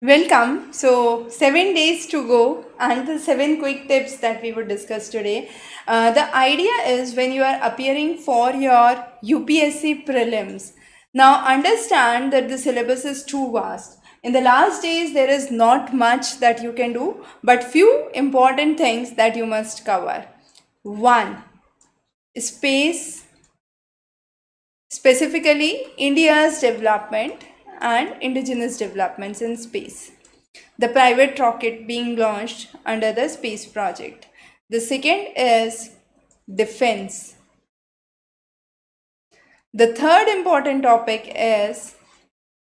Welcome. So, 7 days to go, and the 7 quick tips that we would discuss today. The idea is when you are appearing for your UPSC Prelims. Now, understand that the syllabus is too vast. In the last days, there is not much that you can do, but few important things that you must cover. One, space, specifically India's development and indigenous developments in space. The private rocket being launched under the space project. The second is defense. The third important topic is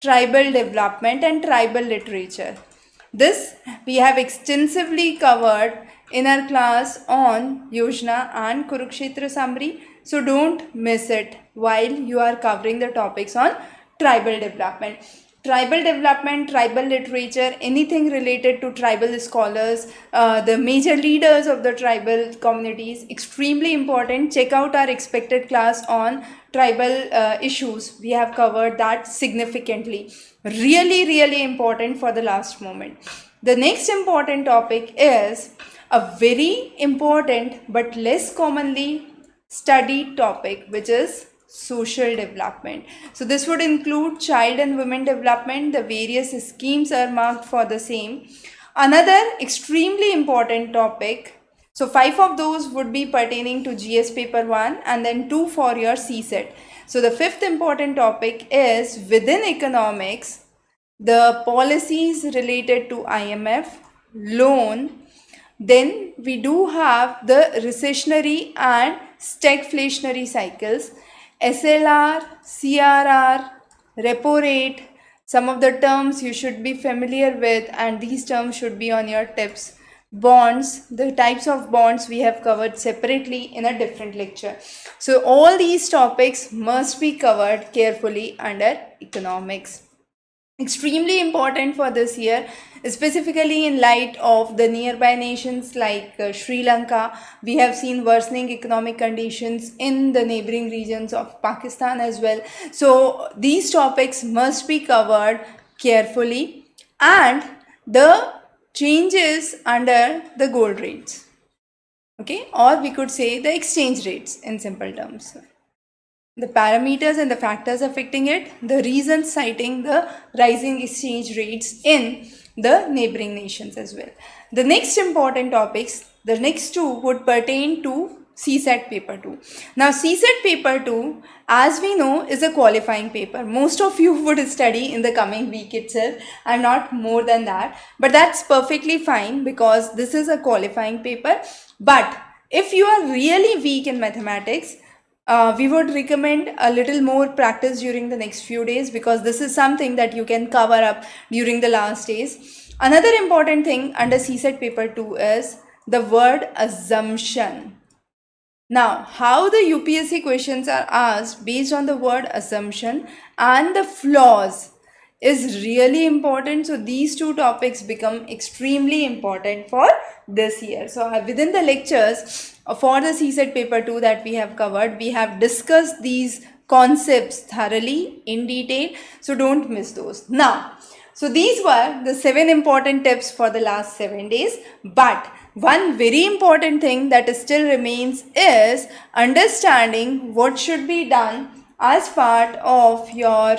tribal development and tribal literature. This we have extensively covered in our class on Yojana and Kurukshetra summary. So don't miss it while you are covering the topics on tribal development. Tribal development, tribal literature, anything related to tribal scholars, the major leaders of the tribal communities, extremely important. Check out our expected class on tribal issues. We have covered that significantly. Really important for the last moment. The next important topic is a very important but less commonly studied topic, which is social development. So this would include child and women development. The various schemes are marked for the same. Another extremely important topic. So 5 of those would be pertaining to GS paper 1 and then 2 for your CSAT. So the fifth important topic is within economics, the policies related to IMF, loan. Then we do have the recessionary and stagflationary cycles, SLR, CRR, repo rate. Some of the terms you should be familiar with, and these terms should be on your tips. Bonds, the types of bonds we have covered separately in a different lecture. So all these topics must be covered carefully under economics. Extremely important for this year, specifically in light of the nearby nations like Sri Lanka. We have seen worsening economic conditions in the neighboring regions of Pakistan as well. So these topics must be covered carefully, and the changes under the gold rates, okay, or we could say the exchange rates in simple terms. The parameters and the factors affecting it, the reasons citing the rising exchange rates in the neighboring nations as well. The next important topics, the next two would pertain to CSAT paper 2. Now CSAT paper 2, as we know, is a qualifying paper. Most of you would study in the coming week itself and not more than that. But that's perfectly fine because this is a qualifying paper. But if you are really weak in mathematics, we would recommend a little more practice during the next few days, because this is something that you can cover up during the last days. Another important thing under CSAT paper 2 is the word assumption. Now, how the UPSC questions are asked based on the word assumption and the flaws is really important. So these two topics become extremely important for this year. So within the lectures for the CSAT paper 2 that we have covered, we have discussed these concepts thoroughly in detail. So don't miss those. Now, so these were the 7 important tips for the last 7 days. But one very important thing that still remains is understanding what should be done as part of your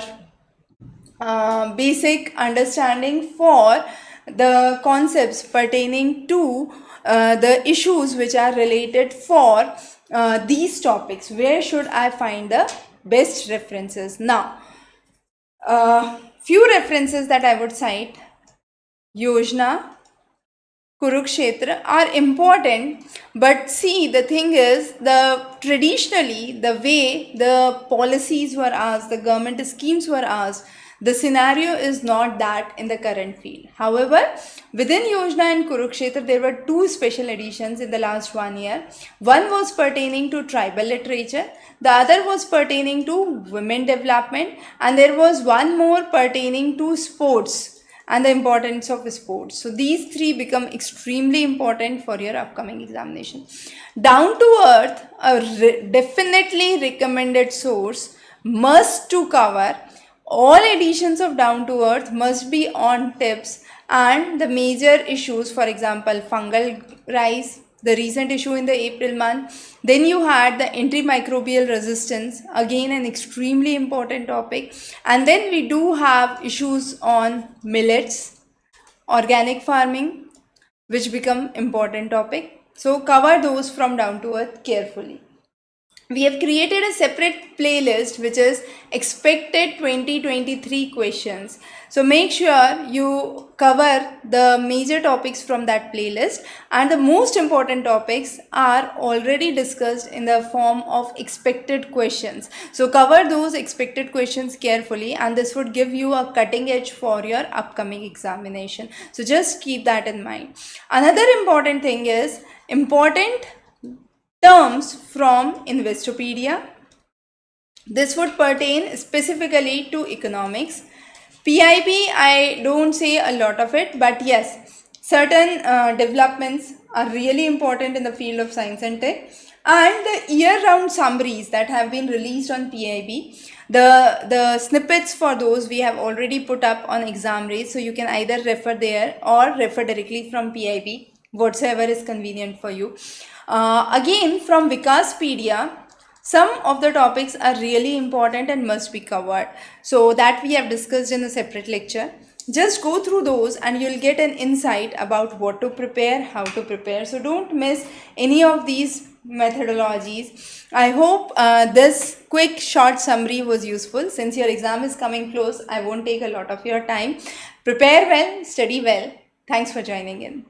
basic understanding for the concepts pertaining to the issues which are related for these topics. Where should I find the best references? Now, few references that I would cite: Yojana, Kurukshetra are important, but see, the thing is, traditionally the way the policies were asked, the government schemes were asked, the scenario is not that in the current field. However, within Yojana and Kurukshetra, there were 2 special editions in the last 1 year. One was pertaining to tribal literature, the other was pertaining to women development, and there was one more pertaining to sports and the importance of sports. So these 3 become extremely important for your upcoming examination. Down to earth, a definitely recommended source must to cover All editions of Down to Earth must be on tips and the major issues, for example, fungal rise, the recent issue in the April month. Then you had the antimicrobial resistance, again an extremely important topic. And then we do have issues on millets, organic farming, which become important topic. So cover those from Down to Earth carefully. We have created a separate playlist which is expected 2023 questions. So make sure you cover the major topics from that playlist, and the most important topics are already discussed in the form of expected questions. So cover those expected questions carefully, and this would give you a cutting edge for your upcoming examination. So just keep that in mind. Another important thing is important terms from Investopedia. This would pertain specifically to economics. PIB, I don't say a lot of it, but yes, certain developments are really important in the field of science and tech. And the year-round summaries that have been released on PIB, the snippets for those we have already put up on Examrace, so you can either refer there or refer directly from PIB, whatsoever is convenient for you. Again, from Vikaspedia, some of the topics are really important and must be covered. So that we have discussed in a separate lecture. Just go through those and you'll get an insight about what to prepare, how to prepare. So don't miss any of these methodologies. I hope this quick short summary was useful. Since your exam is coming close, I won't take a lot of your time. Prepare well, study well. Thanks for joining in.